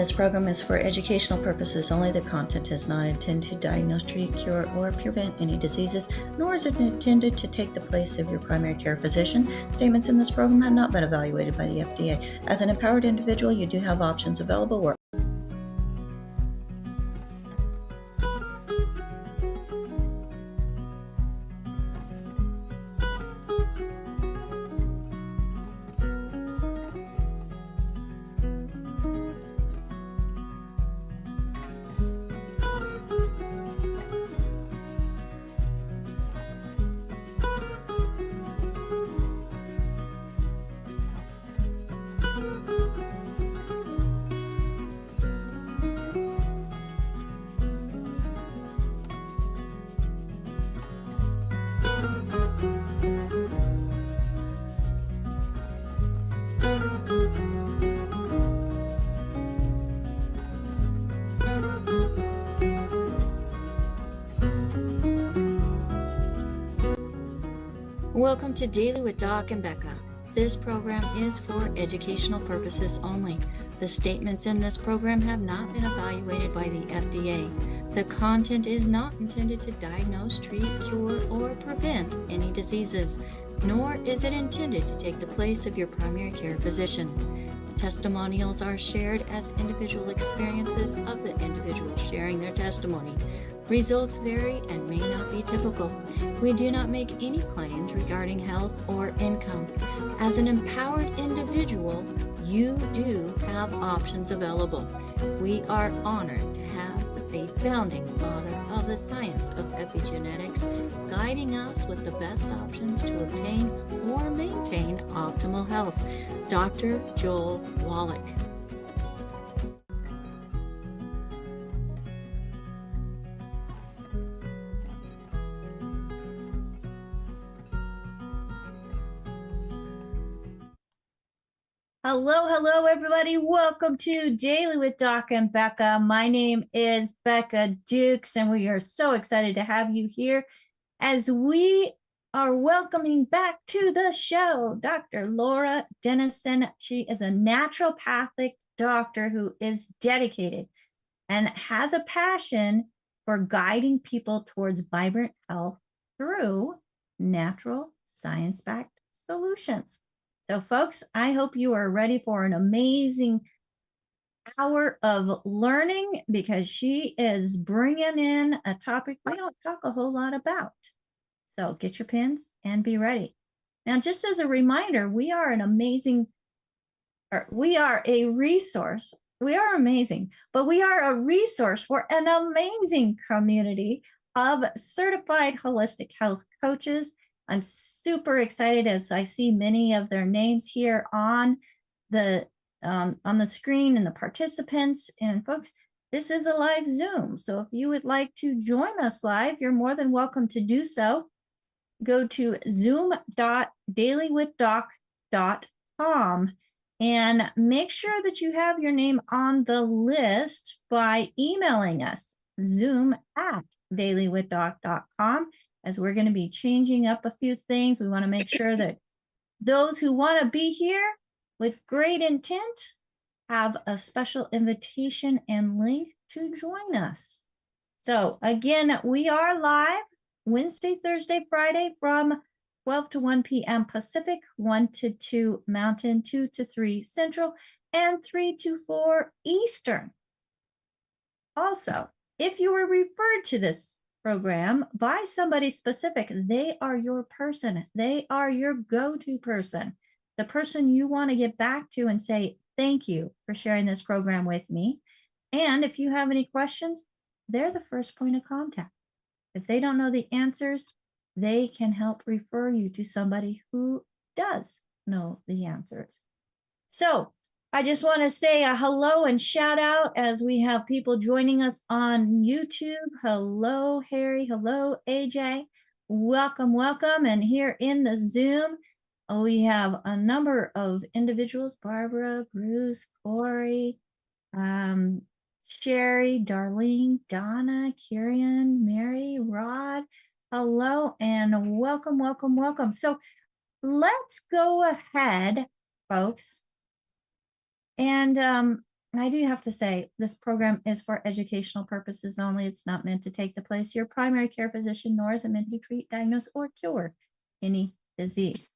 This program is for educational purposes only. The content is not intended to diagnose, treat, cure, or prevent any diseases, nor is it intended to take the place of your primary care physician. Statements in this program have not been evaluated by the FDA. As an empowered individual, you do have options available where Welcome to Daily with Doc and Becca. This program is for educational purposes only. The statements in this program have not been evaluated by the FDA. The content is not intended to diagnose, treat, cure, or prevent any diseases, nor is it intended to take the place of your primary care physician. Testimonials are shared as individual experiences of the individual sharing their testimony. Results vary and may not be typical. We do not make any claims regarding health or income. As an empowered individual, you do have options available. We are honored to have a founding father of the science of epigenetics guiding us with the best options to obtain or maintain optimal health, Dr. Joel Wallach. Hello, everybody. Welcome to Daily with Doc and Becca. My name is Becca Dukes, and we are so excited to have you here as we are welcoming back to the show Dr. Laura Dennison. She is a naturopathic doctor who is dedicated and has a passion for guiding people towards vibrant health through natural science-backed solutions. So folks, I hope you are ready for an amazing hour of learning because she is bringing in a topic we don't talk a whole lot about. So get your pens and be ready. Now, just as a reminder, we are a resource. We are amazing, but we are a resource for an amazing community of certified holistic health coaches. I'm super excited as I see many of their names here on the screen and the participants. And folks, this is a live Zoom. So if you would like to join us live, you're more than welcome to do so. Go to zoom.dailywithdoc.com and make sure that you have your name on the list by emailing us, zoom@dailywithdoc.com. As we're going to be changing up a few things, we want to make sure that those who want to be here with great intent have a special invitation and link to join us. So again, we are live Wednesday, Thursday, Friday from 12 to 1 p.m. Pacific, 1 to 2 Mountain, 2 to 3 Central, and 3 to 4 Eastern. Also, if you were referred to this program by somebody specific, they are your person. They are your go-to person, the person you want to get back to and say, thank you for sharing this program with me. And if you have any questions, they're the first point of contact. If they don't know the answers, they can help refer you to somebody who does know the answers. So I just want to say a hello and shout out as we have people joining us on YouTube. Hello, Harry. Hello, AJ. Welcome, welcome. And here in the Zoom, we have a number of individuals, Barbara, Bruce, Corey, Sherry, Darlene, Donna, Kieran, Mary, Rod. Hello and welcome, welcome, welcome. So let's go ahead, folks. And I do have to say, this program is for educational purposes only. It's not meant to take the place of your primary care physician, nor is it meant to treat, diagnose, or cure any disease.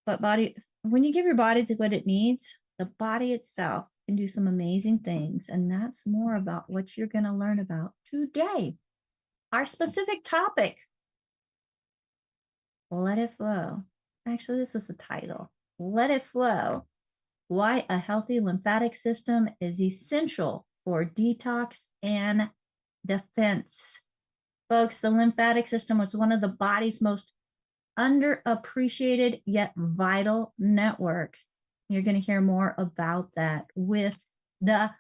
But when you give your body what it needs, the body itself can do some amazing things. And that's more about what you're going to learn about today. Our specific topic, let it flow. Actually, this is the title, Let It Flow. Why a healthy lymphatic system is essential for detox and defense. Folks, the lymphatic system was one of the body's most underappreciated yet vital networks. You're going to hear more about that with the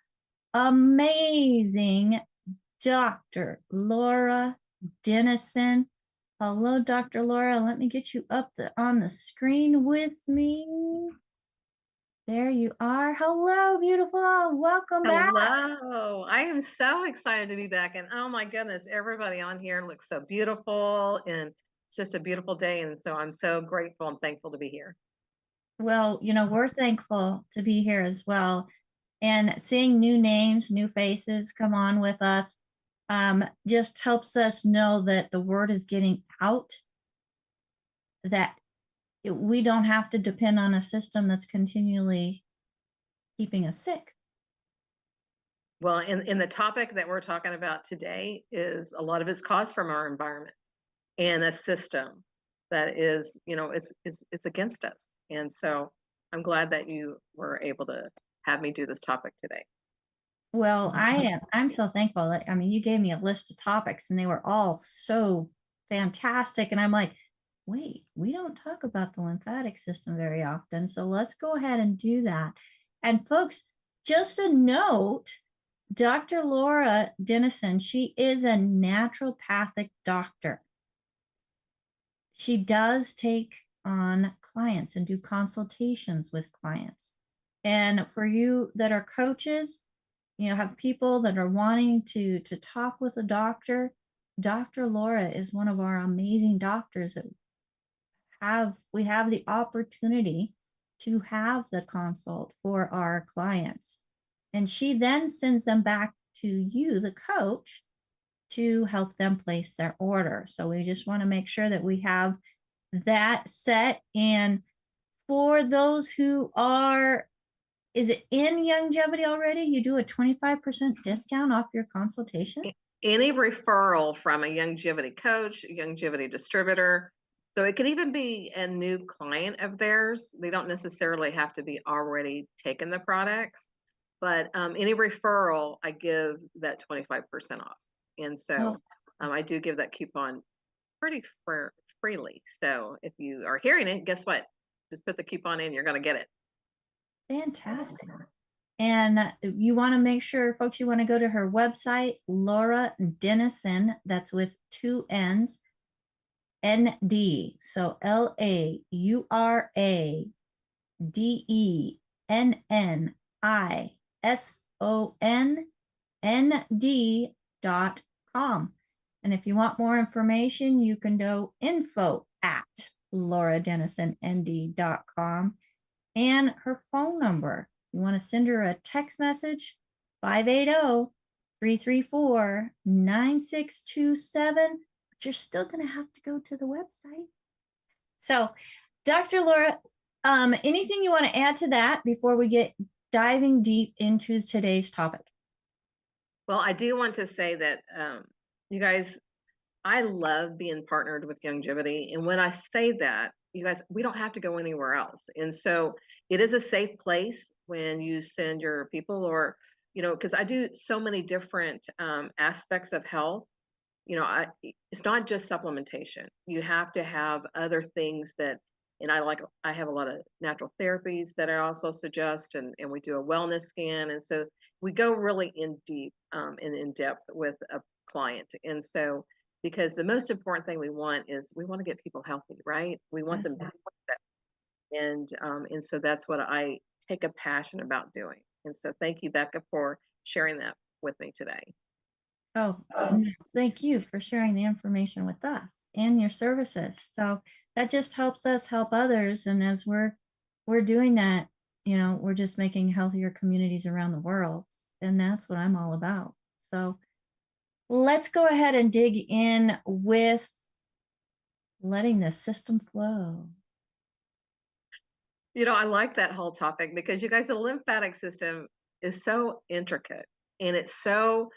amazing Dr. Laura Dennison. Hello, Dr. Laura. Let me get you up on the screen with me. There you are. Hello, beautiful. Welcome back. Hello. I am so excited to be back. And oh my goodness, everybody on here looks so beautiful. And it's just a beautiful day. And so I'm so grateful and thankful to be here. Well, we're thankful to be here as well. And seeing new names, new faces come on with us just helps us know that the word is getting out, that we don't have to depend on a system that's continually keeping us sick. Well, in the topic that we're talking about today is a lot of it's caused from our environment and a system that is, it's against us. And so I'm glad that you were able to have me do this topic today. Well, I'm so thankful that, you gave me a list of topics and they were all so fantastic. And I'm like, wait, we don't talk about the lymphatic system very often. So let's go ahead and do that. And folks, just a note, Dr. Laura Dennison, she is a naturopathic doctor. She does take on clients and do consultations with clients. And for you that are coaches, have people that are wanting to talk with a doctor, Dr. Laura is one of our amazing doctors that we have the opportunity to have the consult for our clients. And she then sends them back to you, the coach, to help them place their order. So we just want to make sure that we have that set. And for those who are, is it in Youngevity already? You do a 25% discount off your consultation? Any referral from a Youngevity coach, a Youngevity distributor. So it could even be a new client of theirs. They don't necessarily have to be already taking the products, but any referral, I give that 25% off. And so I do give that coupon pretty freely. So if you are hearing it, guess what? Just put the coupon in, you're going to get it. Fantastic. And you want to make sure, folks, you want to go to her website, Laura Dennison, that's with 2 N's, ND. So LauraDennisonND.com. And if you want more information, you can go info@LauraDennisonND.com. And her phone number. You want to send her a text message, 580-334-9627, but you're still going to have to go to the website. So, Dr. Laura, anything you want to add to that before we get diving deep into today's topic? Well, I do want to say that, you guys, I love being partnered with Youngevity. And when I say that, you guys, we don't have to go anywhere else. And so it is a safe place when you send your people, or, because I do so many different aspects of health. It's not just supplementation. You have to have other things that, and I have a lot of natural therapies that I also suggest, and we do a wellness scan. And so we go really in deep and in depth with a client. And so, because the most important thing we want to get people healthy, right? We want them to, and so that's what I take a passion about doing. And so thank you, Becca, for sharing that with me today. Oh, thank you for sharing the information with us and your services. So that just helps us help others. And as we're doing that, we're just making healthier communities around the world. And that's what I'm all about. So let's go ahead and dig in with letting the system flow. I like that whole topic because you guys, the lymphatic system is so intricate and it's so,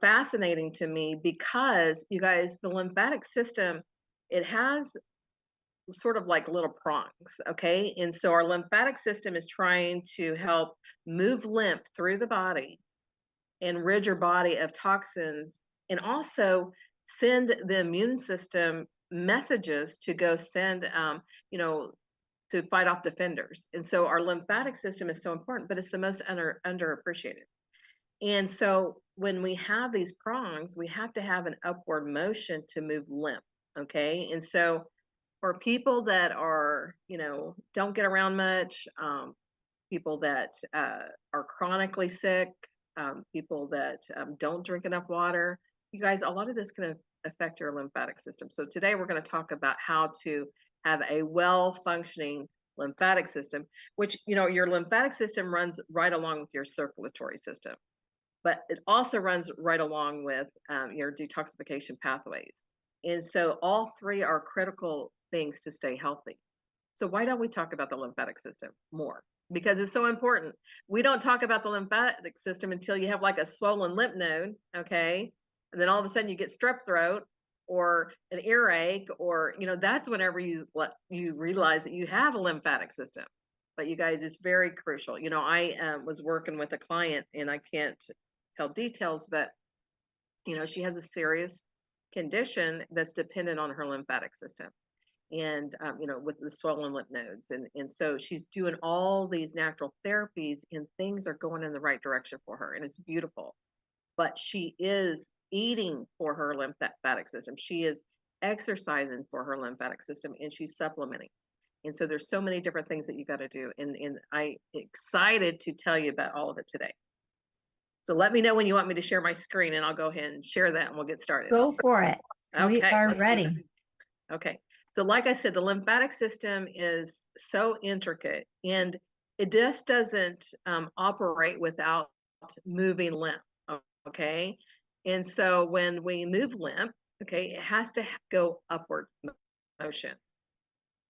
fascinating to me because you guys, the lymphatic system, it has sort of like little prongs, okay? And so our lymphatic system is trying to help move lymph through the body and rid your body of toxins and also send the immune system messages to go send, to fight off defenders. And so our lymphatic system is so important, but it's the most underappreciated. And so when we have these prongs, we have to have an upward motion to move lymph. Okay. And so for people that are, don't get around much, people that are chronically sick, people that don't drink enough water, you guys, a lot of this can affect your lymphatic system. So today we're going to talk about how to have a well functioning lymphatic system, which, your lymphatic system runs right along with your circulatory system, but it also runs right along with your detoxification pathways. And so all three are critical things to stay healthy. So why don't we talk about the lymphatic system more? Because it's so important. We don't talk about the lymphatic system until you have like a swollen lymph node, okay? And then all of a sudden you get strep throat or an earache, or that's whenever you realize that you have a lymphatic system. But you guys, it's very crucial. I was working with a client, and I can't tell details, but she has a serious condition that's dependent on her lymphatic system, and with the swollen lymph nodes, and so she's doing all these natural therapies, and things are going in the right direction for her, and it's beautiful. But she is eating for her lymphatic system, she is exercising for her lymphatic system, and she's supplementing. And so there's so many different things that you got to do, and I'm excited to tell you about all of it today. So let me know when you want me to share my screen, and I'll go ahead and share that, and we'll get started. Go for it. We Okay, are let's do ready. that. Okay. So like I said, the lymphatic system is so intricate, and it just doesn't operate without moving lymph. Okay. And so when we move lymph, okay, it has to go upward motion.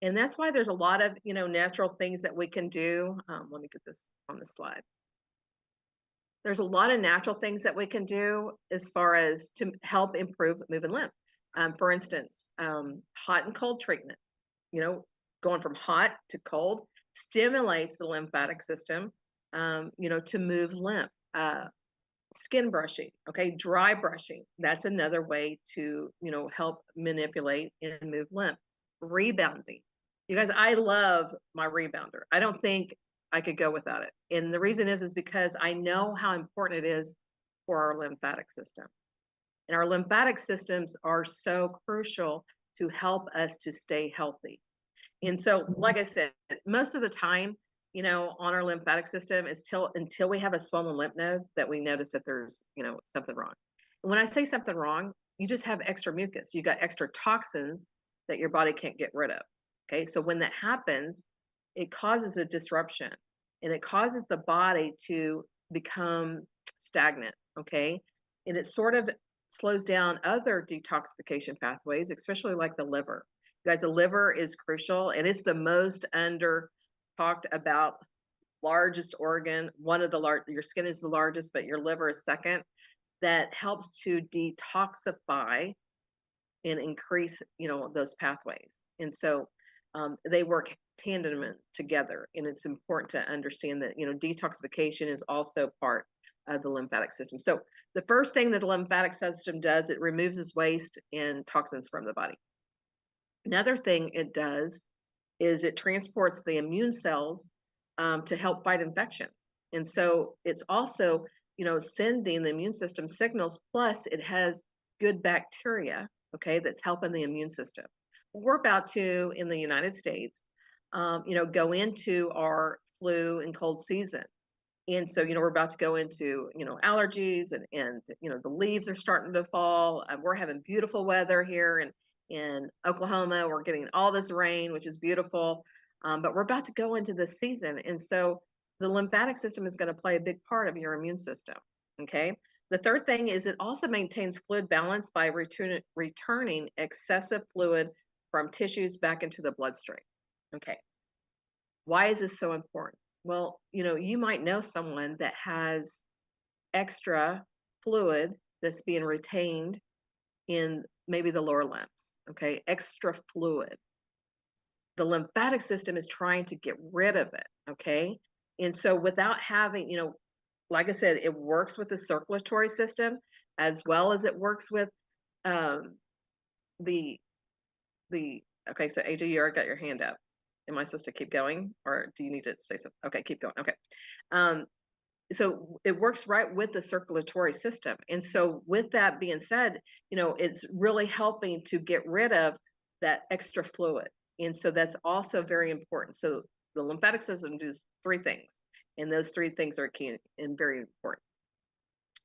And that's why there's a lot of, natural things that we can do. Let me get this on the slide. There's a lot of natural things that we can do as far as to help improve moving lymph. For instance, hot and cold treatment, going from hot to cold stimulates the lymphatic system, to move lymph. Skin brushing, okay, dry brushing. That's another way to, help manipulate and move lymph. Rebounding. You guys, I love my rebounder. I don't think I could go without it. And the reason is because I know how important it is for our lymphatic system. And our lymphatic systems are so crucial to help us to stay healthy. And so, like I said, most of the time, on our lymphatic system is until we have a swollen lymph node that we notice that there's, something wrong. And when I say something wrong, you just have extra mucus. You got extra toxins that your body can't get rid of. Okay. So when that happens, it causes a disruption, and it causes the body to become stagnant. Okay. And it sort of slows down other detoxification pathways, especially like the liver. You guys, the liver is crucial, and it's the most under talked about largest organ. One of the your skin is the largest, but your liver is second. That helps to detoxify and increase, those pathways. And so they work tandem together, and it's important to understand that, detoxification is also part of the lymphatic system. So the first thing that the lymphatic system does, it removes its waste and toxins from the body. Another thing it does is it transports the immune cells to help fight infection. And so it's also, sending the immune system signals, plus it has good bacteria, okay, that's helping the immune system. We're about to, in the United States, go into our flu and cold season. And so, we're about to go into, allergies, and the leaves are starting to fall. We're having beautiful weather here in Oklahoma. We're getting all this rain, which is beautiful. but we're about to go into this season. And so the lymphatic system is going to play a big part of your immune system. Okay. The third thing is it also maintains fluid balance by returning excessive fluid from tissues back into the bloodstream. Okay. Why is this so important? Well, you might know someone that has extra fluid that's being retained in maybe the lower limbs, okay? Extra fluid. The lymphatic system is trying to get rid of it, okay? And so without having, like I said, it works with the circulatory system as well as it works with um, the okay, so AJ, you already got your hand up. Am I supposed to keep going or do you need to say something? Okay, keep going. Okay. Um, so it works right with the circulatory system. And so with that being said, it's really helping to get rid of that extra fluid. And so that's also very important. So the lymphatic system does three things, and those three things are key and very important.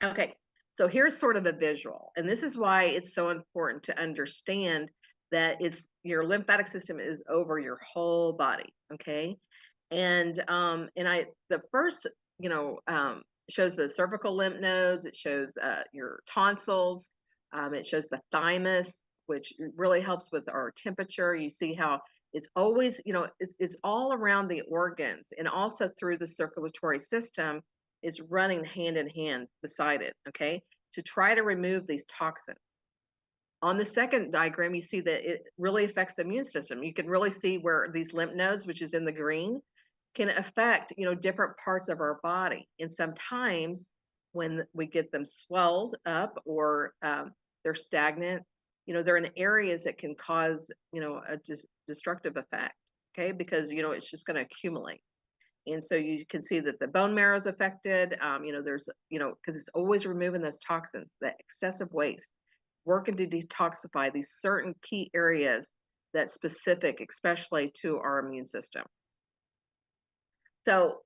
Okay, so here's sort of a visual, and this is why it's so important to understand that it's your lymphatic system is over your whole body. Okay, and I the first shows the cervical lymph nodes. It shows your tonsils. It shows the thymus, which really helps with our temperature. You see how it's always, it's all around the organs and also through the circulatory system is running hand in hand beside it, okay, to try to remove these toxins. On the second diagram, you see that it really affects the immune system. You can really see where these lymph nodes, which is in the green, can affect, different parts of our body. And sometimes when we get them swelled up or they're stagnant, they're in areas that can cause, a destructive effect, okay, because, it's just going to accumulate. And so you can see that the bone marrow is affected. There's, because it's always removing those toxins, the excessive waste, working to detoxify these certain key areas that's specific, especially to our immune system. So,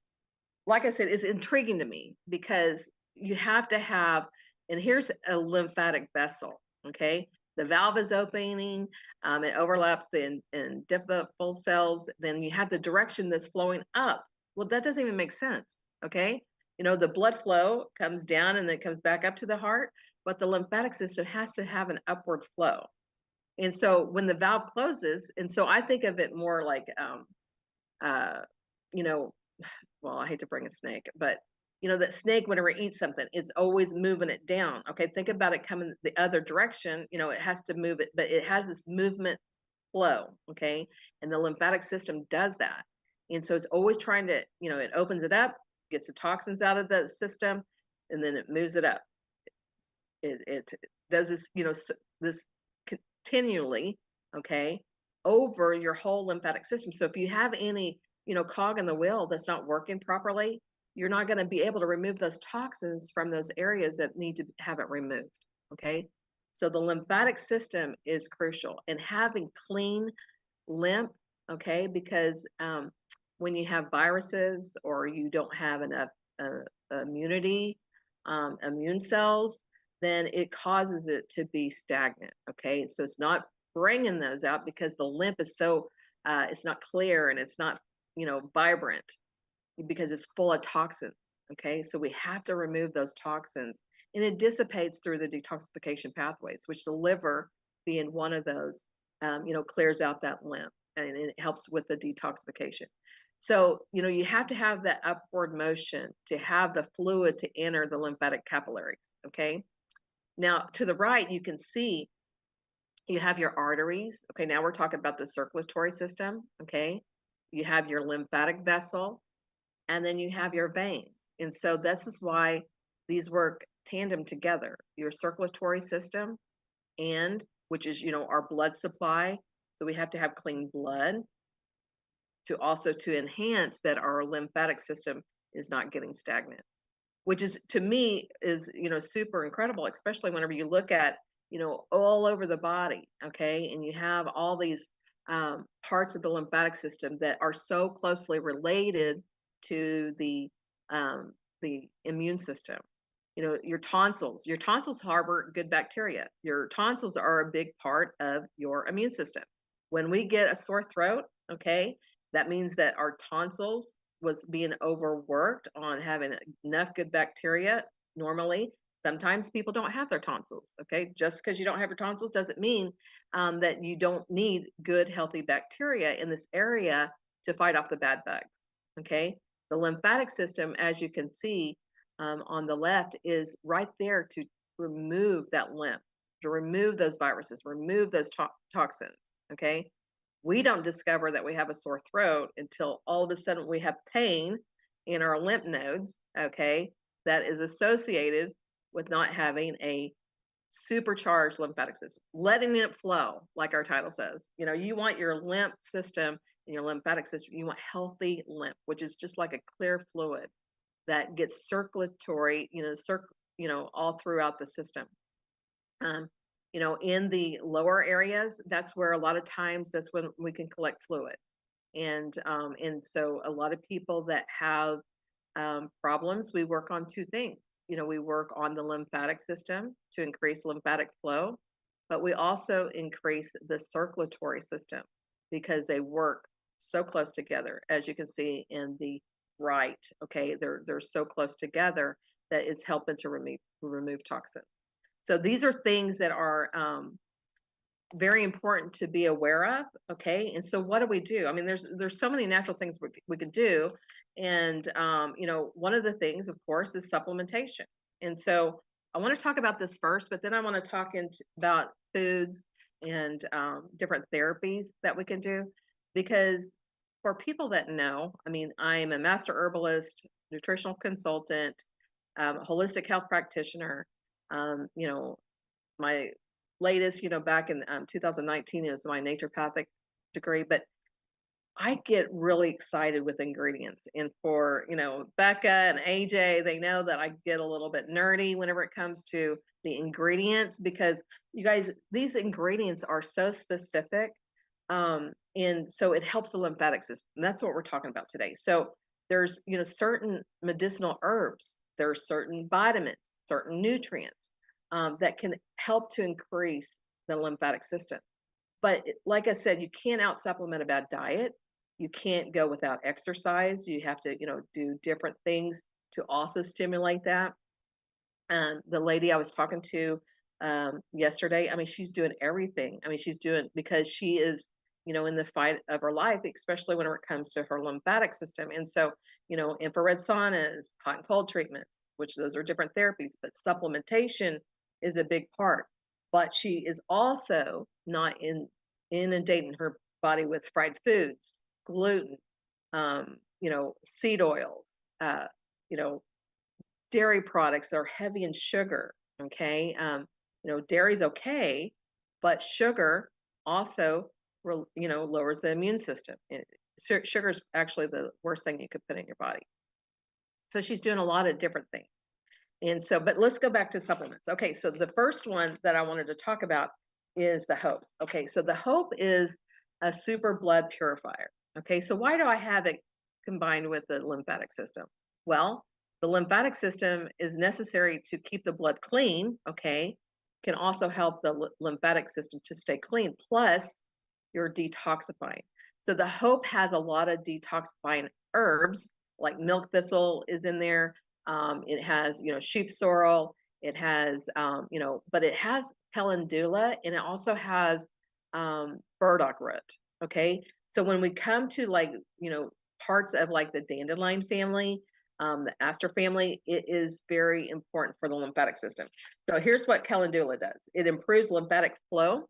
like I said, it's intriguing to me because you have to have, and here's a lymphatic vessel, okay? The valve is opening, it overlaps the infiltrable cells, then you have the direction that's flowing up. Well, that doesn't even make sense, okay? The blood flow comes down and then it comes back up to the heart, but the lymphatic system has to have an upward flow. And so when the valve closes, and so I think of it more like, you know, well, I hate to bring a snake, but that snake, whenever it eats something, it's always moving it down. Okay, think about it coming the other direction. It has to move it, but it has this movement flow. Okay, and the lymphatic system does that, and so it's always trying to, it opens it up, gets the toxins out of the system, and then it moves it up. It does this, this continually. Okay, over your whole lymphatic system. So if you have any cog in the wheel that's not working properly, you're not going to be able to remove those toxins from those areas that need to have it removed. Okay. So the lymphatic system is crucial, and having clean lymph, okay, because when you have viruses or you don't have enough immunity, immune cells, then it causes it to be stagnant. Okay. So it's not bringing those out because the lymph is so, it's not clear and it's not vibrant because it's full of toxins. Okay, so we have to remove those toxins, and it dissipates through the detoxification pathways, which the liver, being one of those, clears out that lymph, and it helps with the detoxification. So you have to have that upward motion to have the fluid to enter the lymphatic capillaries. Okay, now to the right you can see you have your arteries. Okay, now we're talking about the circulatory system. Okay, you have your lymphatic vessel, and then you have your veins. And so this is why these work tandem together, your circulatory system, and which is, our blood supply. So we have to have clean blood to also to enhance that our lymphatic system is not getting stagnant, which is, to me, is, super incredible, especially whenever you look at, all over the body. Okay. And you have all these parts of the lymphatic system that are so closely related to the immune system. Your tonsils harbor good bacteria. Your tonsils are a big part of your immune system. When we get a sore throat, okay, That means that our tonsils was being overworked on having enough good bacteria normally. Sometimes people don't have their tonsils, okay? Just because you don't have your tonsils doesn't mean that you don't need good, healthy bacteria in this area to fight off the bad bugs, okay? The lymphatic system, as you can see on the left, is right there to remove that lymph, to remove those viruses, remove those toxins, okay? We don't discover that we have a sore throat until all of a sudden we have pain in our lymph nodes, okay, that is associated with not having a supercharged lymphatic system, letting it flow, like our title says. You know, you want your lymph system and your lymphatic system, you want healthy lymph, which is just like a clear fluid that gets circulatory, all throughout the system. Um, in the lower areas, that's where a lot of times that's when we can collect fluid. And so a lot of people that have problems, we work on two things. We work on the lymphatic system to increase lymphatic flow, but we also increase the circulatory system because they work so close together, as you can see in the right. Okay, they're so close together that it's helping to remove toxins. So these are things that are very important to be aware of. Okay, and so what do we do? I mean, there's so many natural things we could do, and one of the things, of course, is supplementation. And so I want to talk about this first, but then I want to talk about foods and different therapies that we can do, because for people that know, I mean, I'm a master herbalist, nutritional consultant, holistic health practitioner. My latest, back in 2019 is my naturopathic degree, but I get really excited with ingredients. And for, Becca and AJ, they know that I get a little bit nerdy whenever it comes to the ingredients, because you guys, these ingredients are so specific. And so it helps the lymphatic system. And that's what we're talking about today. So there's, certain medicinal herbs, there's certain vitamins, certain nutrients that can help to increase the lymphatic system. But like I said, you can't out supplement a bad diet. You can't go without exercise. You have to, do different things to also stimulate that. And the lady I was talking to yesterday, I mean, she's doing everything. I mean, she's doing, because she is, in the fight of her life, especially when it comes to her lymphatic system. And so, infrared saunas, hot and cold treatments, which those are different therapies, but supplementation is a big part. But she is also not inundating her body with fried foods, gluten, seed oils, dairy products that are heavy in sugar. Okay. Dairy's okay, but sugar also, lowers the immune system. Sugar is actually the worst thing you could put in your body. So she's doing a lot of different things. And so, but let's go back to supplements. Okay, so the first one that I wanted to talk about is the Hope. Okay, so the Hope is a super blood purifier. Okay, so why do I have it combined with the lymphatic system? Well, the lymphatic system is necessary to keep the blood clean, okay, can also help the lymphatic system to stay clean, plus you're detoxifying. So the Hope has a lot of detoxifying herbs, like milk thistle is in there. It has, sheep sorrel. It has, but it has calendula, and it also has burdock root. Okay, so when we come to parts of like the dandelion family, the aster family, it is very important for the lymphatic system. So here's what calendula does: it improves lymphatic flow,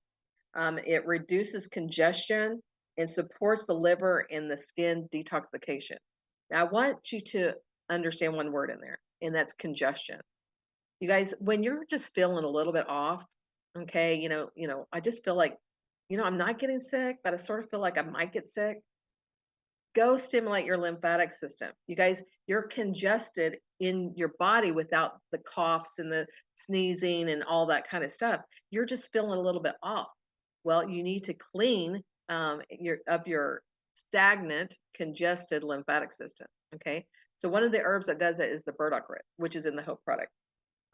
it reduces congestion, and supports the liver and the skin detoxification. Now I want you to understand one word in there, and that's congestion. You guys, when you're just feeling a little bit off, okay, I just feel like, I'm not getting sick, but I sort of feel like I might get sick. Go stimulate your lymphatic system. You guys, you're congested in your body without the coughs and the sneezing and all that kind of stuff. You're just feeling a little bit off. Well, you need to clean your stagnant, congested lymphatic system. Okay. So one of the herbs that does it is the burdock root, which is in the Hope product.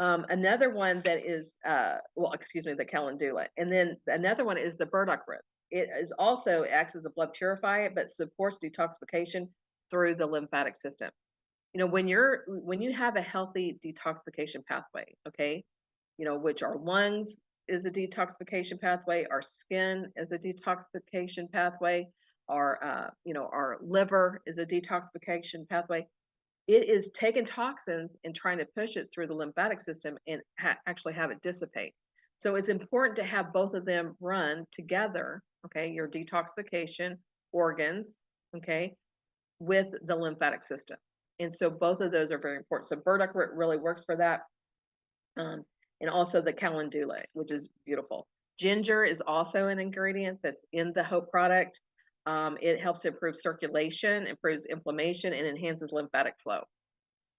Another one that is, the calendula. And then another one is the burdock root. it is also acts as a blood purifier, but supports detoxification through the lymphatic system. You know, when you have a healthy detoxification pathway, okay, you know, which our lungs is a detoxification pathway, our skin is a detoxification pathway, our you know, our liver is a detoxification pathway. It is taking toxins and trying to push it through the lymphatic system and actually have it dissipate. So it's important to have both of them run together, okay, your detoxification organs, okay, with the lymphatic system. And so both of those are very important. So burdock root really works for that. Um, and also the calendula, which is beautiful. Ginger is also an ingredient that's in the Hope product. It helps to improve circulation, improves inflammation, and enhances lymphatic flow.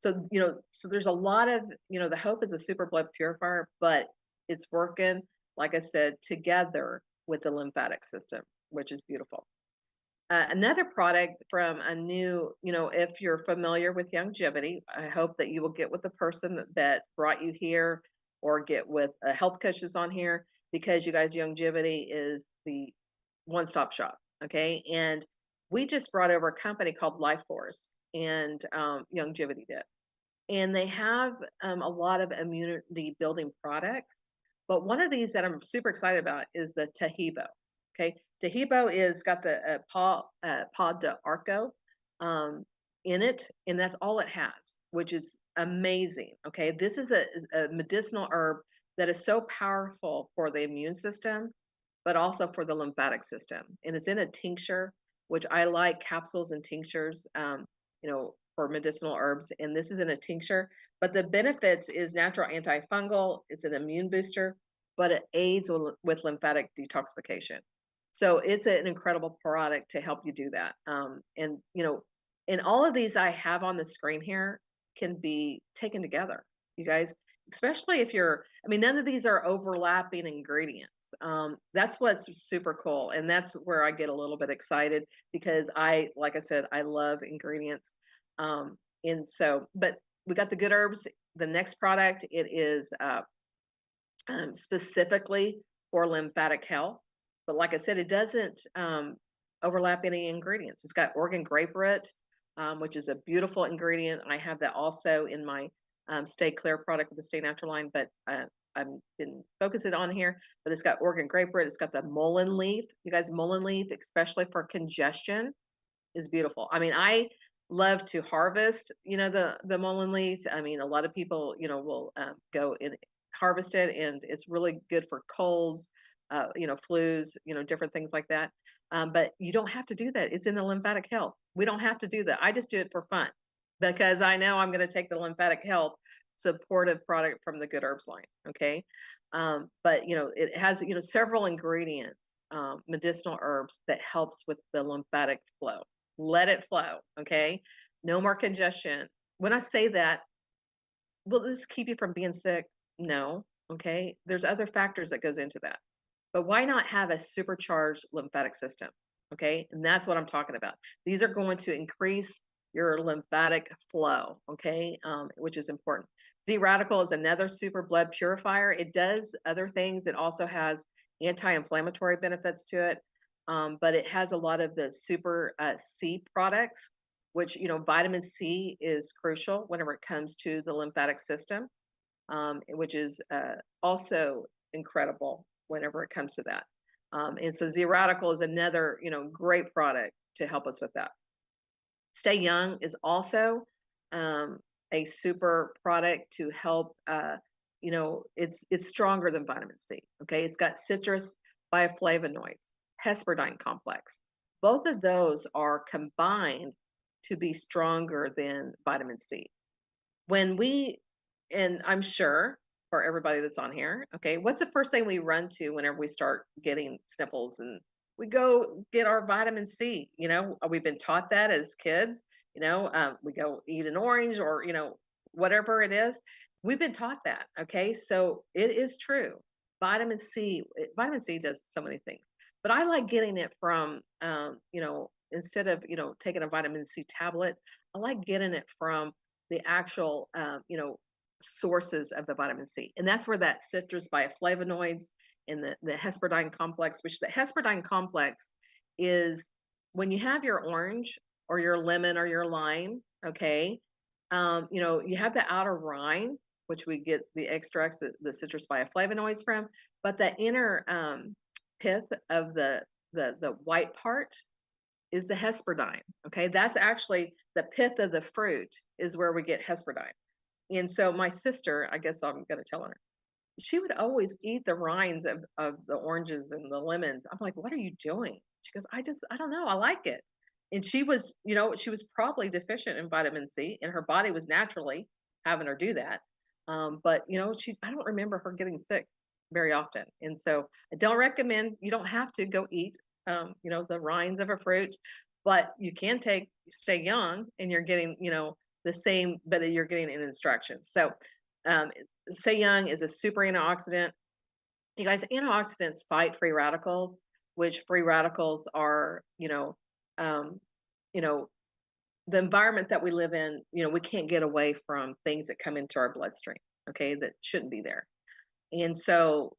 So, you know, so there's a lot of, you know, the Hope is a super blood purifier, but it's working, like I said, together with the lymphatic system, which is beautiful. Another product from a new, you know, if you're familiar with Youngevity, I hope that you will get with the person that brought you here or get with a health coach that's on here because you guys, Youngevity is the one-stop shop. Okay. And we just brought over a company called Life Force and Youngevity did. And they have a lot of immunity building products. But one of these that I'm super excited about is the Tahibo. Okay. Tahibo is got the paw de arco in it, and that's all it has, which is amazing. Okay. This is a medicinal herb that is so powerful for the immune system, but also for the lymphatic system. And it's in a tincture, which I like capsules and tinctures, you know, for medicinal herbs. And this is in a tincture, but the benefits is natural antifungal. It's an immune booster, but it aids with lymphatic detoxification. So it's an incredible product to help you do that. And, you know, and all of these I have on the screen here can be taken together, you guys, especially if you're, I mean, none of these are overlapping ingredients. That's what's super cool. And that's where I get a little bit excited because like I said, I love ingredients. And so, but we got the good herbs. The next product, it is specifically for lymphatic health. But like I said, it doesn't overlap any ingredients. It's got Oregon grape root, which is a beautiful ingredient. I have that also in my Stay Clear product with the Sta-Natural line, but I didn't focus it on here. But it's got Oregon grape root. It's got the mullein leaf. You guys, mullein leaf, especially for congestion, is beautiful. I mean, I love to harvest, you know, the mullein leaf. I mean, a lot of people, you know, will go and harvest it, and it's really good for colds, you know, flus, you know, different things like that. But you don't have to do that. It's in the lymphatic health. We don't have to do that. I just do it for fun because I know I'm going to take the lymphatic health supportive product from the Good Herbs line. Okay. But, you know, it has, you know, several ingredients, medicinal herbs that helps with the lymphatic flow. Let it flow. Okay. No more congestion. When I say that, will this keep you from being sick? No. Okay. There's other factors that goes into that. But why not have a supercharged lymphatic system? Okay. And that's what I'm talking about. These are going to increase your lymphatic flow. Okay. Which is important. Z radical is another super blood purifier. It does other things. It also has anti-inflammatory benefits to it. But it has a lot of the super C products, which, you know, vitamin C is crucial whenever it comes to the lymphatic system, which is also incredible whenever it comes to that. And so Z radical is another, you know, great product to help us with that. Sta-Young is also a super product to help. You know, it's stronger than vitamin C. Okay, it's got citrus bioflavonoids, hesperidine complex. Both of those are combined to be stronger than vitamin C. When we, and I'm sure for everybody that's on here, okay, what's the first thing we run to whenever we start getting sniffles? And we go get our vitamin C. You know, we've been taught that as kids. You know, we go eat an orange or, you know, whatever it is. We've been taught that. Okay, so it is true. Vitamin C does so many things, but I like getting it from, you know, instead of, you know, taking a vitamin C tablet, I like getting it from the actual, you know, sources of the vitamin C. And that's where that citrus bioflavonoids and the hesperidine complex, which the hesperidine complex is when you have your orange or your lemon or your lime, okay, you have the outer rind, which we get the extracts, the citrus bioflavonoids from, but the inner pith of the white part is the hesperidine. Okay, that's actually the pith of the fruit is where we get hesperidine. And so my sister, I guess I'm going to tell her, she would always eat the rinds of the oranges and the lemons. I'm like, what are you doing? She goes, I don't know. I like it. And she was probably deficient in vitamin C, and her body was naturally having her do that. But I don't remember her getting sick very often. And so I don't recommend, you don't have to go eat, the rinds of a fruit, but you can take Sta-Young and you're getting, the same, but you're getting an instruction. So, um, Sta-Young is a super antioxidant. You guys, antioxidants fight free radicals, which free radicals are, um, you know, the environment that we live in, we can't get away from things that come into our bloodstream, okay, that shouldn't be there. And so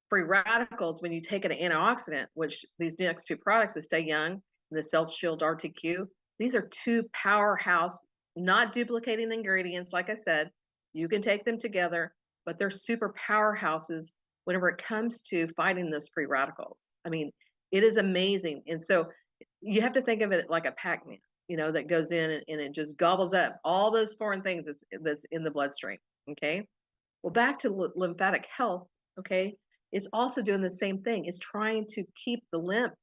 free radicals, when you take an antioxidant, which these next two products, the Sta-Young and the Cell Shield RTQ, these are two powerhouse, not duplicating ingredients. Like I said, you can take them together, but they're super powerhouses whenever it comes to fighting those free radicals. I mean, it is amazing. And so you have to think of it like a Pac-Man, that goes in and it just gobbles up all those foreign things that's in the bloodstream. Okay. Well, back to lymphatic health. Okay. It's also doing the same thing. It's trying to keep the lymph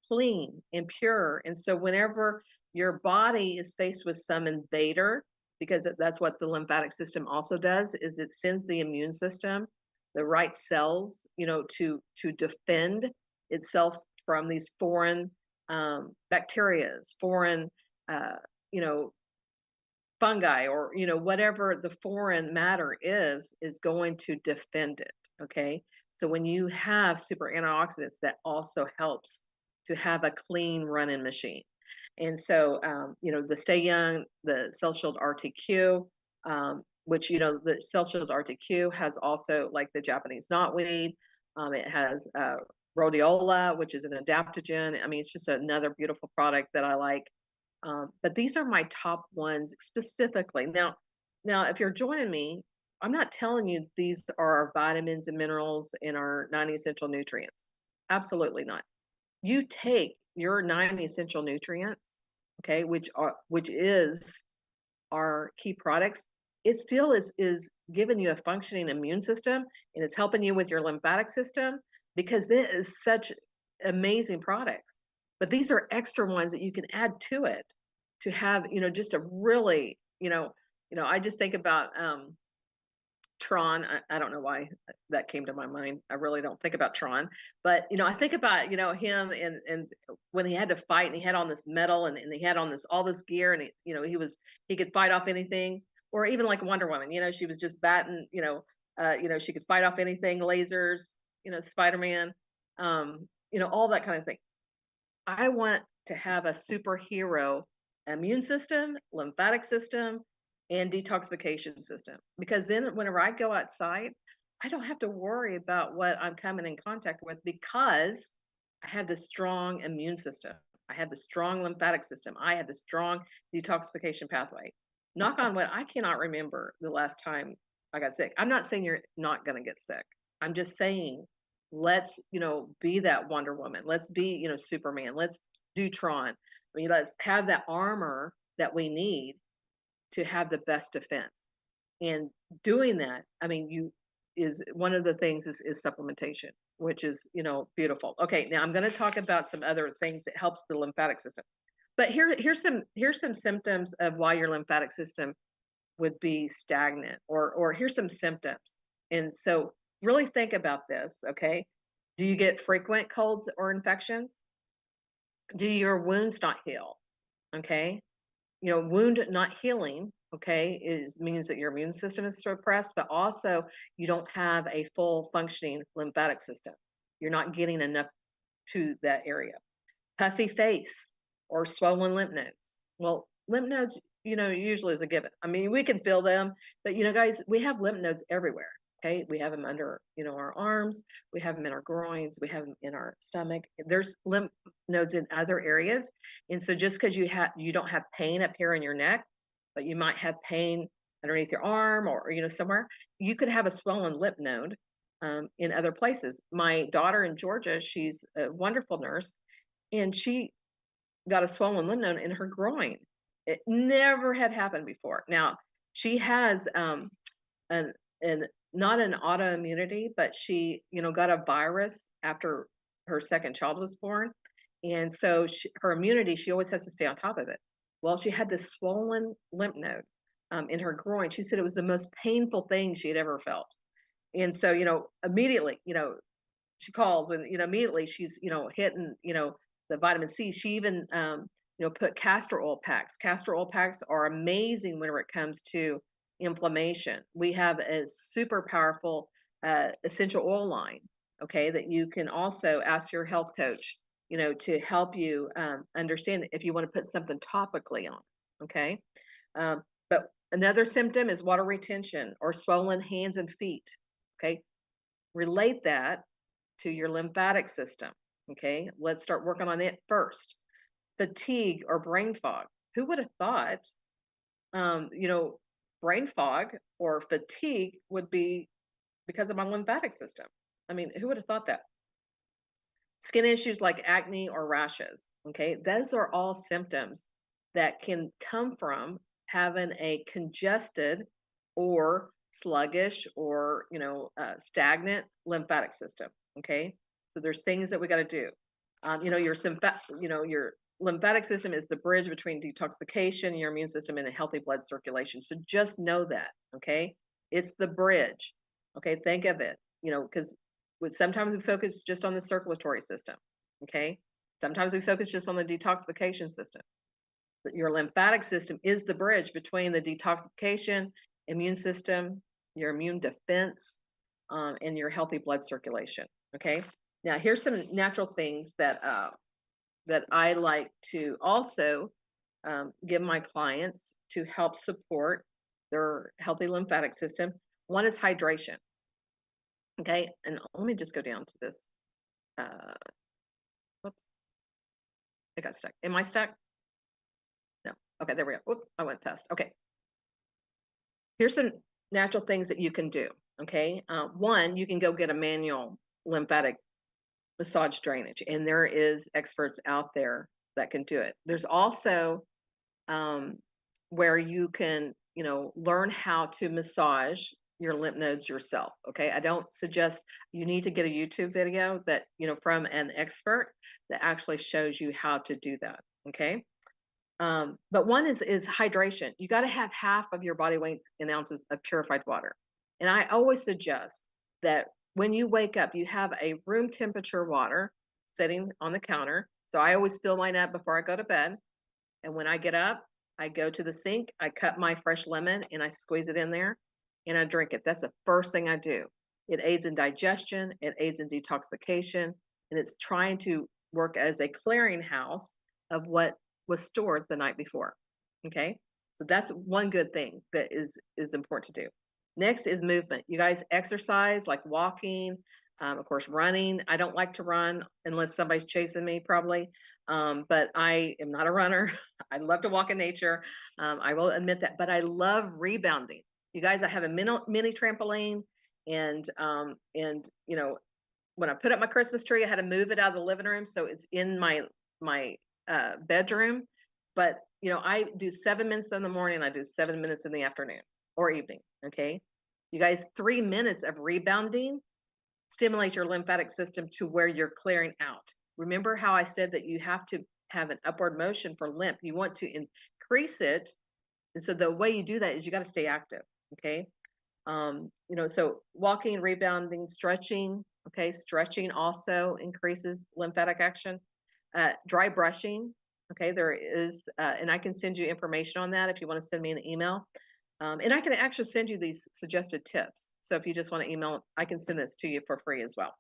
clean and pure. And so whenever your body is faced with some invader, because that's what the lymphatic system also does, is it sends the immune system the right cells, to defend itself from these foreign bacterias, foreign, uh, you know, fungi, or whatever the foreign matter is going to defend it. Okay, so when you have super antioxidants, that also helps to have a clean running machine. And so the Sta-Young, the Cell Shield RTQ, which the Cell Shield RTQ has also, like, the Japanese knotweed. It has rhodiola, which is an adaptogen. I mean, it's just another beautiful product that I like. But these are my top ones specifically. Now, if you're joining me, I'm not telling you these are our vitamins and minerals and our 90 essential nutrients. Absolutely not. You take your 90 essential nutrients, okay, which is our key products. It still is giving you a functioning immune system, and it's helping you with your lymphatic system, because this is such amazing products. But these are extra ones that you can add to it to have, just a really, I just think about Tron. I don't know why that came to my mind. I really don't think about Tron, but I think about him and when he had to fight, and he had on this metal, and he had on all this gear, and he could fight off anything. Or even like Wonder Woman, she was just batting, she could fight off anything, lasers, Spider-Man, all that kind of thing. I want to have a superhero immune system, lymphatic system, and detoxification system, because then whenever I go outside, I don't have to worry about what I'm coming in contact with, because I have this strong immune system. I have the strong lymphatic system. I have the strong detoxification pathway. Knock on wood, I cannot remember the last time I got sick. I'm not saying you're not going to get sick. I'm just saying, let's, be that Wonder Woman. Let's be, Superman. Let's do Tron. I mean, let's have that armor that we need to have the best defense. And doing that, I mean, is one of the things is supplementation, which is, beautiful. Okay, now I'm going to talk about some other things that helps the lymphatic system. But here's some symptoms of why your lymphatic system would be stagnant, or here's some symptoms. And so really think about this, okay? Do you get frequent colds or infections? Do your wounds not heal? Okay? Wound not healing, okay, means that your immune system is suppressed, but also you don't have a full functioning lymphatic system. You're not getting enough to that area. Puffy face or swollen lymph nodes. Well, lymph nodes, usually is a given. I mean, we can feel them, but guys, we have lymph nodes everywhere. Okay, we have them under, our arms, we have them in our groins, we have them in our stomach. There's lymph nodes in other areas. And so just because you don't have pain up here in your neck, but you might have pain underneath your arm or somewhere, you could have a swollen lymph node in other places. My daughter in Georgia, she's a wonderful nurse, and she got a swollen lymph node in her groin. It never had happened before. Now she has an an not an autoimmunity, but she, got a virus after her second child was born. And so her immunity, she always has to stay on top of it. Well, she had this swollen lymph node in her groin. She said it was the most painful thing she had ever felt. And so, immediately, she calls and, immediately she's, hitting, the vitamin C. She even, put castor oil packs. Castor oil packs are amazing whenever it comes to inflammation. We have a super powerful essential oil line, okay, that you can also ask your health coach, to help you understand if you want to put something topically on, okay? But another symptom is water retention or swollen hands and feet, okay? Relate that to your lymphatic system, okay? Let's start working on it first. Fatigue or brain fog. Who would have thought, um, you know, brain fog or fatigue would be because of my lymphatic system? I mean, who would have thought that? Skin issues like acne or rashes, okay? Those are all symptoms that can come from having a congested or sluggish or, stagnant lymphatic system, okay? So there's things that we got to do. Your lymphatic system is the bridge between detoxification, your immune system, and a healthy blood circulation. So just know that, okay? It's the bridge, okay? Think of it, because sometimes we focus just on the circulatory system, okay? Sometimes we focus just on the detoxification system. But your lymphatic system is the bridge between the detoxification, immune system, your immune defense, and your healthy blood circulation, okay? Now, here's some natural things that I like to also give my clients to help support their healthy lymphatic system. One is hydration. Okay, and let me just go down to this. Whoops, I got stuck. Am I stuck? No. Okay, there we go. Whoop, I went past. Okay. Here's some natural things that you can do. Okay. One, you can go get a manual lymphatic massage drainage, and there is experts out there that can do it. There's also where you can, learn how to massage your lymph nodes yourself. Okay. I don't suggest you need to get a YouTube video that, from an expert that actually shows you how to do that. Okay. But one is hydration. You got to have half of your body weight in ounces of purified water. And I always suggest that when you wake up, you have a room temperature water sitting on the counter. So I always fill mine up before I go to bed. And when I get up, I go to the sink, I cut my fresh lemon and I squeeze it in there and I drink it. That's the first thing I do. It aids in digestion, it aids in detoxification, and it's trying to work as a clearinghouse of what was stored the night before. Okay. So that's one good thing that is important to do. Next is movement. You guys exercise like walking, of course, running. I don't like to run unless somebody's chasing me, probably. But I am not a runner. I love to walk in nature. I will admit that. But I love rebounding. You guys, I have a mini trampoline, and when I put up my Christmas tree, I had to move it out of the living room, so it's in my bedroom. But I do 7 minutes in the morning. I do 7 minutes in the afternoon or evening. Okay, you guys, 3 minutes of rebounding stimulate your lymphatic system to where you're clearing out. Remember how I said that you have to have an upward motion for lymph. You want to increase it. And so the way you do that is you got to stay active. Okay. So walking, rebounding, stretching. Okay. Stretching also increases lymphatic action. Dry brushing. Okay. There is, and I can send you information on that if you want to send me an email. And I can actually send you these suggested tips. So if you just want to email, I can send this to you for free as well.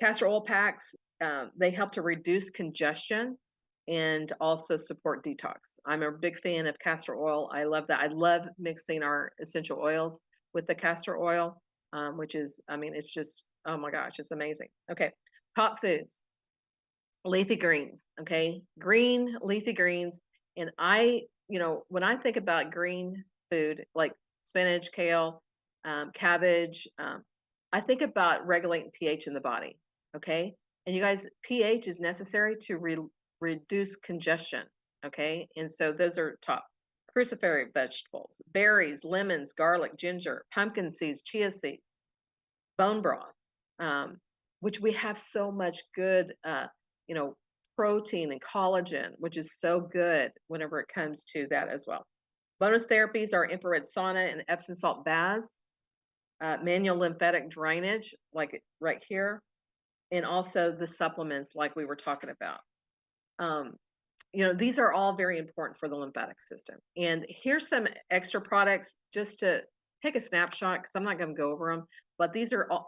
Castor oil packs, they help to reduce congestion and also support detox. I'm a big fan of castor oil. I love that. I love mixing our essential oils with the castor oil, which is, I mean, it's just, oh my gosh, it's amazing. Okay, top foods, leafy greens. Okay, green leafy greens, and when I think about green food like spinach, kale, cabbage, I think about regulating pH in the body. Okay, and you guys, pH is necessary to reduce congestion. Okay, and so those are top. Cruciferous vegetables, berries, lemons, garlic, ginger, pumpkin seeds, chia seeds, bone broth, which we have so much good, you know, protein and collagen, which is so good whenever it comes to that as well. Bonus therapies are infrared sauna and Epsom salt baths, manual lymphatic drainage, like right here, and also the supplements like we were talking about. These are all very important for the lymphatic system. And here's some extra products just to take a snapshot because I'm not going to go over them. But these are all,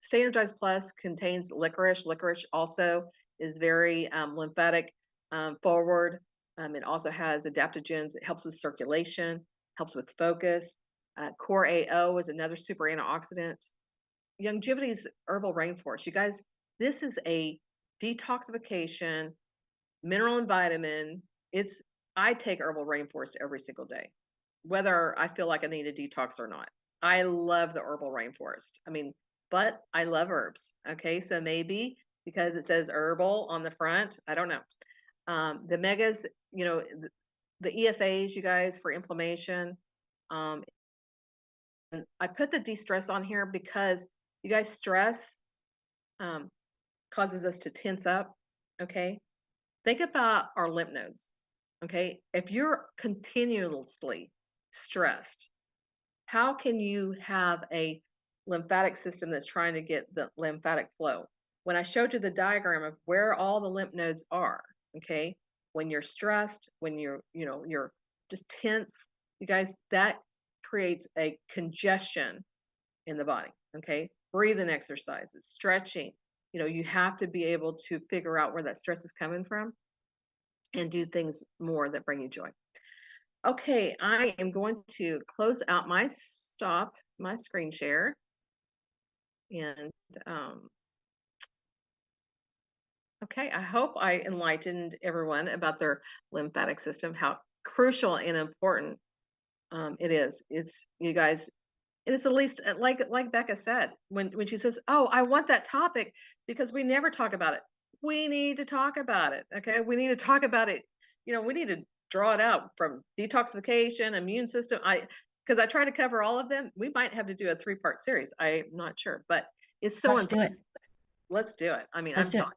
Sta-Energized PLUS contains licorice. Licorice also is very lymphatic forward. It also has adaptogens. It helps with circulation, helps with focus. Core AO is another super antioxidant. Youngevity's herbal rainforest. You guys, this is a detoxification mineral and vitamin. I take herbal rainforest every single day, whether I feel like I need a detox or not. I love the herbal rainforest. I mean, but I love herbs. Okay, so maybe because it says herbal on the front, I don't know. The megas, the EFAs, you guys, for inflammation. And I put the de-stress on here because you guys, stress causes us to tense up. Okay, think about our lymph nodes. Okay, if you're continuously stressed, how can you have a lymphatic system that's trying to get the lymphatic flow? When I showed you the diagram of where all the lymph nodes are, okay, when you're stressed, when you're just tense, you guys, that creates a congestion in the body. Okay, breathing exercises, stretching. You have to be able to figure out where that stress is coming from and do things more that bring you joy. Okay, I am going to close out my screen share. And okay, I hope I enlightened everyone about their lymphatic system, how crucial and important it is. It's, you guys, and it's at least like Becca said, when she says, "Oh, I want that topic," because we never talk about it. We need to talk about it. Okay, we need to talk about it. We need to draw it out from detoxification, immune system. Because I try to cover all of them. We might have to do a 3-part series. I'm not sure, but it's so Let's do important. it. Let's do it. I mean, Let's I'm do it.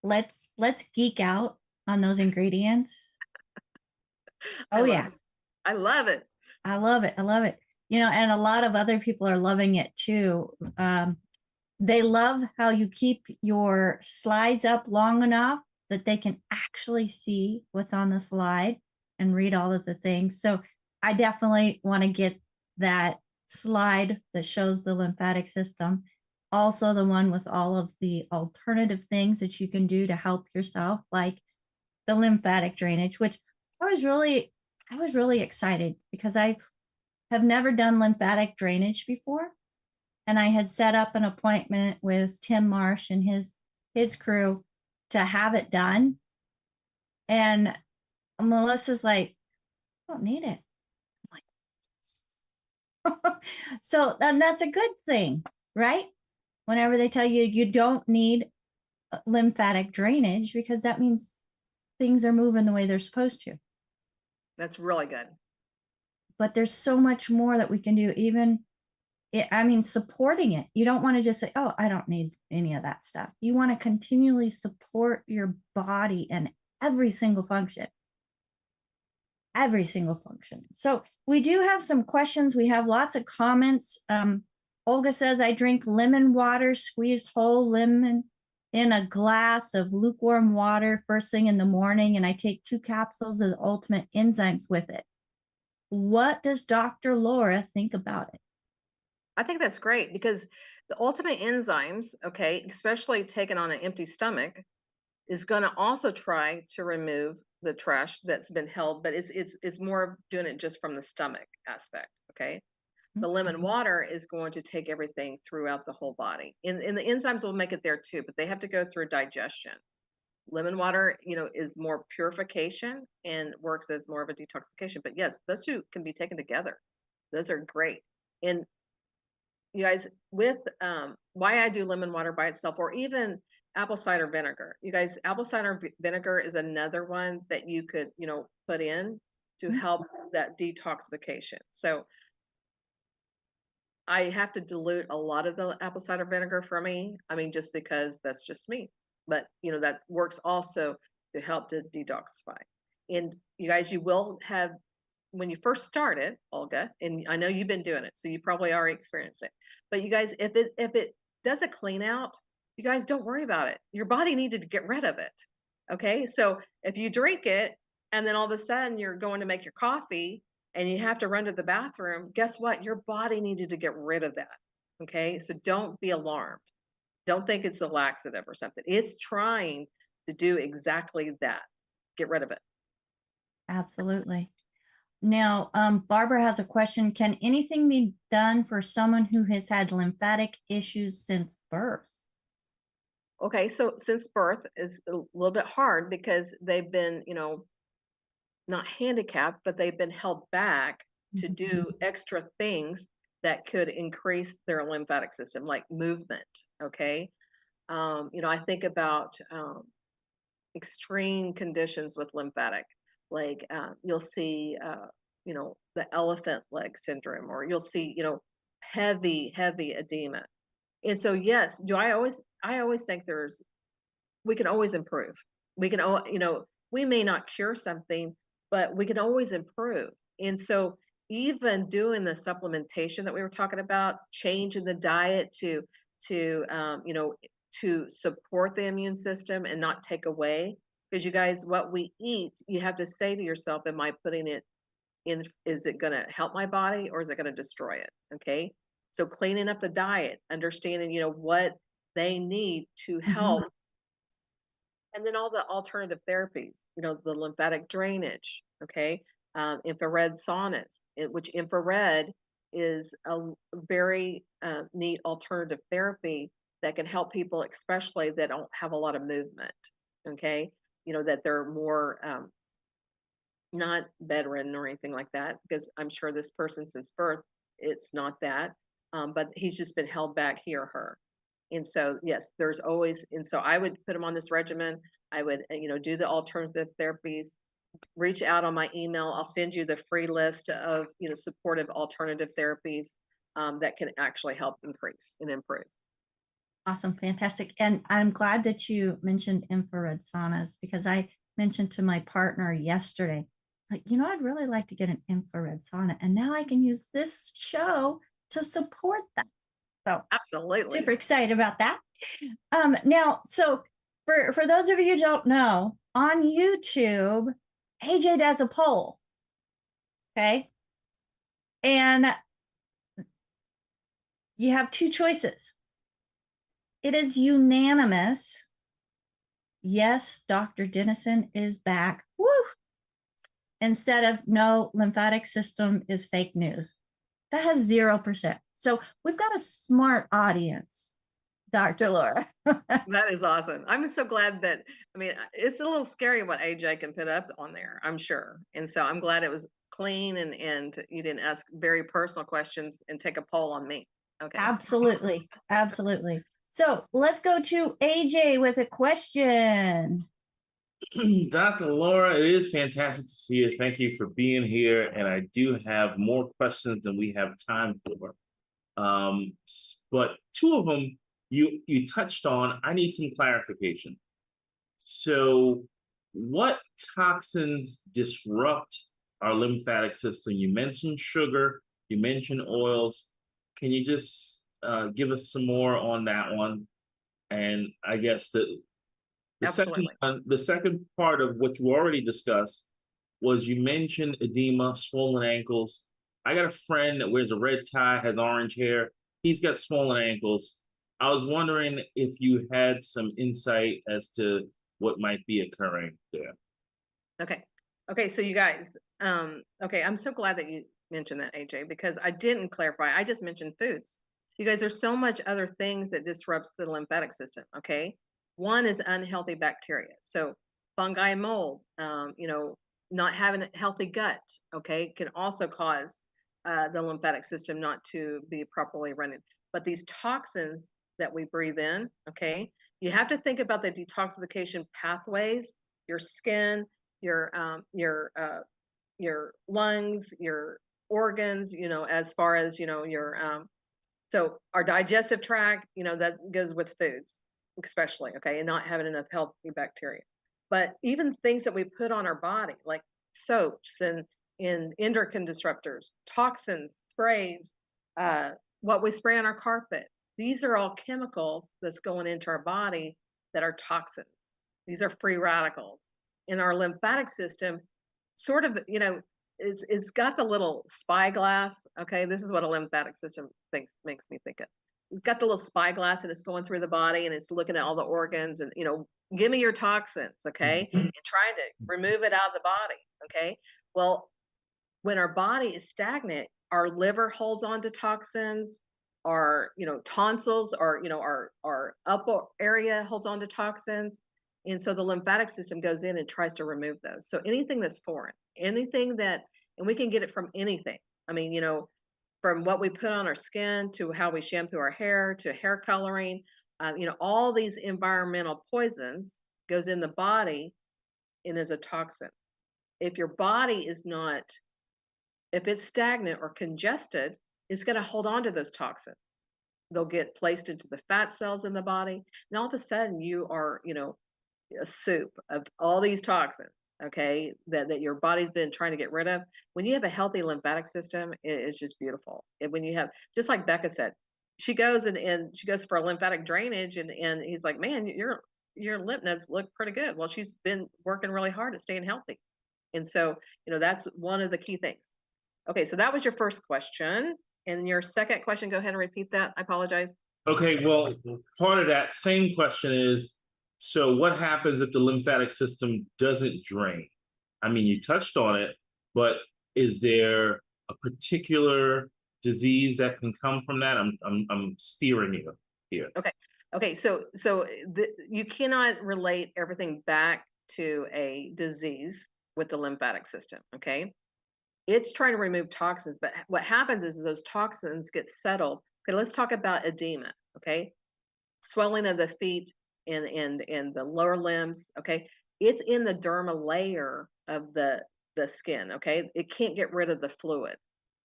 telling. Let's geek out on those ingredients. Oh yeah. I love it. I love it. I love it. And a lot of other people are loving it too. They love how you keep your slides up long enough that they can actually see what's on the slide and read all of the things. So I definitely want to get that slide that shows the lymphatic system. Also the one with all of the alternative things that you can do to help yourself, like the lymphatic drainage, which I was really excited because I have never done lymphatic drainage before. And I had set up an appointment with Tim Marsh and his crew to have it done. And Melissa's like, I don't need it. I'm like, so then that's a good thing, right? Whenever they tell you you don't need lymphatic drainage, because that means things are moving the way they're supposed to. That's really good. But there's so much more that we can do, even supporting it. You don't want to just say, oh, I don't need any of that stuff. You want to continually support your body and every single function. So we do have some questions. We have lots of comments. Olga says, I drink lemon water, squeezed whole lemon in a glass of lukewarm water first thing in the morning, and I take 2 capsules of ultimate enzymes with it. What does Dr. Laura think about it? I think that's great because the ultimate enzymes, okay, especially taken on an empty stomach, is going to also try to remove the trash that's been held, but it's more of doing it just from the stomach aspect, okay? The lemon Okay. water is going to take everything throughout the whole body. And the enzymes will make it there too, but they have to go through digestion. Lemon water, is more purification and works as more of a detoxification. But yes, those two can be taken together. Those are great. And you guys, with why I do lemon water by itself, or even apple cider vinegar. You guys, apple cider vinegar is another one that you could, put in to help that detoxification. So I have to dilute a lot of the apple cider vinegar for me. I mean, just because that's just me. But that works also to help to detoxify. And you guys, you will have, when you first start it, Olga, and I know you've been doing it, so you probably already experienced it. But you guys, if it does a clean out, you guys don't worry about it. Your body needed to get rid of it. Okay, so if you drink it and then all of a sudden you're going to make your coffee and you have to run to the bathroom, guess what? Your body needed to get rid of that. Okay, so don't be alarmed. Don't think it's a laxative or something. It's trying to do exactly that. Get rid of it. Absolutely. Now, Barbara has a question. Can anything be done for someone who has had lymphatic issues since birth? Okay, so since birth is a little bit hard because they've been, not handicapped, but they've been held back to do extra things that could increase their lymphatic system, like movement. Okay. I think about extreme conditions with lymphatic, like you'll see, the elephant leg syndrome, or you'll see, heavy edema. And so, yes, I always think we can always improve. We can, we may not cure something, but we can always improve. And so, even doing the supplementation that we were talking about, changing the diet to support the immune system and not take away. Because you guys, what we eat, you have to say to yourself, am I putting it in? Is it going to help my body or is it going to destroy it? Okay. So cleaning up the diet, understanding, what they need to help, and then all the alternative therapies, the lymphatic drainage, okay, infrared saunas, which infrared is a very neat alternative therapy that can help people, especially that don't have a lot of movement, okay, that they're more not bedridden or anything like that, because I'm sure this person since birth, it's not that, but he's just been held back, he or her. And so, yes, there's always, and so I would put them on this regimen. I would, do the alternative therapies, reach out on my email. I'll send you the free list of, supportive alternative therapies that can actually help increase and improve. Awesome. Fantastic. And I'm glad that you mentioned infrared saunas because I mentioned to my partner yesterday, like, I'd really like to get an infrared sauna. And now I can use this show to support that. So Absolutely. super excited about that. Now, so for those of you who don't know, on YouTube, AJ does a poll. Okay. And you have two choices. It is unanimous. Yes, Dr. Dennison is back. Woo! Instead of no, lymphatic system is fake news. That has 0%. So we've got a smart audience, Dr. Laura. That is awesome. I'm so glad that, I mean, it's a little scary what AJ can put up on there, I'm sure. And so I'm glad it was clean and you didn't ask very personal questions and take a poll on me. Okay. Absolutely. Absolutely. So let's go to AJ with a question. Dr. Laura, it is fantastic to see you. Thank you for being here. And I do have more questions than we have time for. But two of them you touched on. I need some clarification. So what toxins disrupt our lymphatic system? You mentioned sugar, you mentioned oils. Can you just give us some more on that one? And I guess the second part of what you already discussed was you mentioned edema, swollen ankles. I got a friend that wears a red tie, has orange hair. He's got swollen ankles. I was wondering if you had some insight as to what might be occurring there. Okay. So you guys, okay, I'm so glad that mention that, AJ, because I didn't clarify. I just mentioned foods. You guys, there's so much other things that disrupts the lymphatic system. Okay, one is unhealthy bacteria. So fungi and mold. Not having a healthy gut. Okay, can also cause the lymphatic system not to be properly running. But these toxins that we breathe in, okay, you have to think about the detoxification pathways. Your skin, your lungs, your organs, as far as, your, so our digestive tract, that goes with foods, especially, okay, and not having enough healthy bacteria. But even things that we put on our body, like soaps and endocrine disruptors, toxins, sprays, what we spray on our carpet, these are all chemicals that's going into our body that are toxins. These are free radicals. In our lymphatic system, sort of, it's got the little spyglass. Okay, this is what a lymphatic system makes me think of. It's got the little spyglass and it's going through the body and it's looking at all the organs and give me your toxins, okay, and trying to remove it out of the body. Okay, well, when our body is stagnant, our liver holds on to toxins, our tonsils, or our upper area holds on to toxins. And so the lymphatic system goes in and tries to remove those. So anything that's foreign, anything that, and we can get it from anything. I mean, from what we put on our skin to how we shampoo our hair to hair coloring, all these environmental poisons goes in the body and is a toxin. If your body is not, if it's stagnant or congested, it's going to hold on to those toxins. They'll get placed into the fat cells in the body. And all of a sudden you are, a soup of all these toxins, okay, that your body's been trying to get rid of. When you have a healthy lymphatic system, it's just beautiful. And when you have, just like Becca said, she goes and she goes for a lymphatic drainage and he's like, man, your lymph nodes look pretty good. Well, she's been working really hard at staying healthy. And so, that's one of the key things. Okay, so that was your first question. And your second question, go ahead and repeat that. I apologize. Okay, well, part of that same question is, so what happens if the lymphatic system doesn't drain? I mean, you touched on it, but is there a particular disease that can come from that? I'm steering you here. Okay. So you cannot relate everything back to a disease with the lymphatic system. Okay, it's trying to remove toxins, but what happens is those toxins get settled. Okay, let's talk about edema. Okay, swelling of the feet and the lower limbs. Okay, it's in the dermal layer of the skin. Okay, it can't get rid of the fluid,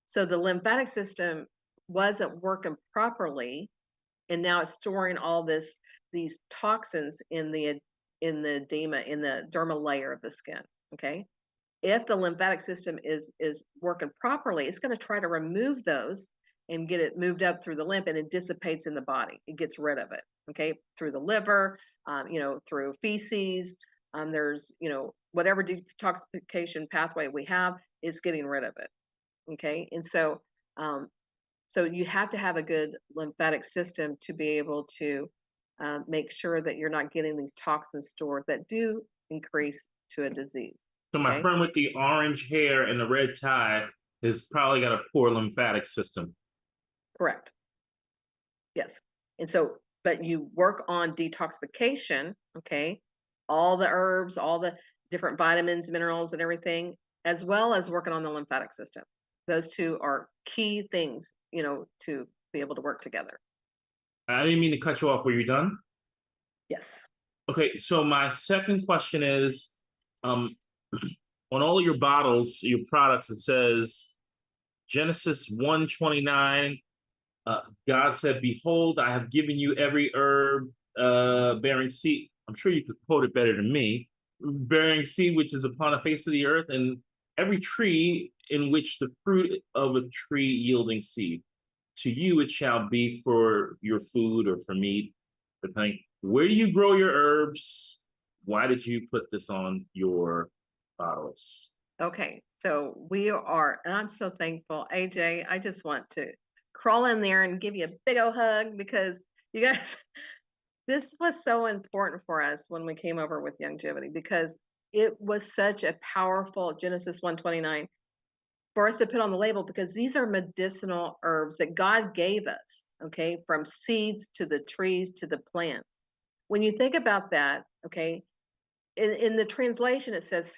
so the lymphatic system wasn't working properly, and now it's storing all these toxins in the edema in the dermal layer of the skin. Okay, if the lymphatic system is working properly, it's going to try to remove those and get it moved up through the lymph, and it dissipates in the body. It gets rid of it, okay, through the liver, through feces. There's, whatever detoxification pathway we have, it's getting rid of it, okay? And so, so you have to have a good lymphatic system to be able to make sure that you're not getting these toxins stored that do increase to a disease. So my friend with the orange hair and the red tie has probably got a poor lymphatic system. Correct. Yes. And so, but you work on detoxification, okay? All the herbs, all the different vitamins, minerals, and everything, as well as working on the lymphatic system. Those two are key things, to be able to work together. I didn't mean to cut you off. Were you done? Yes. Okay, so my second question is, on all of your bottles, your products, it says Genesis 1:29. God said, "Behold, I have given you every herb bearing seed." I'm sure you could quote it better than me. Bearing seed, which is upon the face of the earth, and every tree in which the fruit of a tree yielding seed. To you it shall be for your food or for meat. Depending. Where do you grow your herbs? Why did you put this on your bottles? Okay, so we are, and I'm so thankful, AJ. I just want to crawl in there and give you a big old hug because you guys, this was so important for us when we came over with Longevity because it was such a powerful Genesis 1:29. for us to put on the label, because these are medicinal herbs that God gave us, okay, from seeds to the trees to the plants. When you think about that, okay, in the translation, it says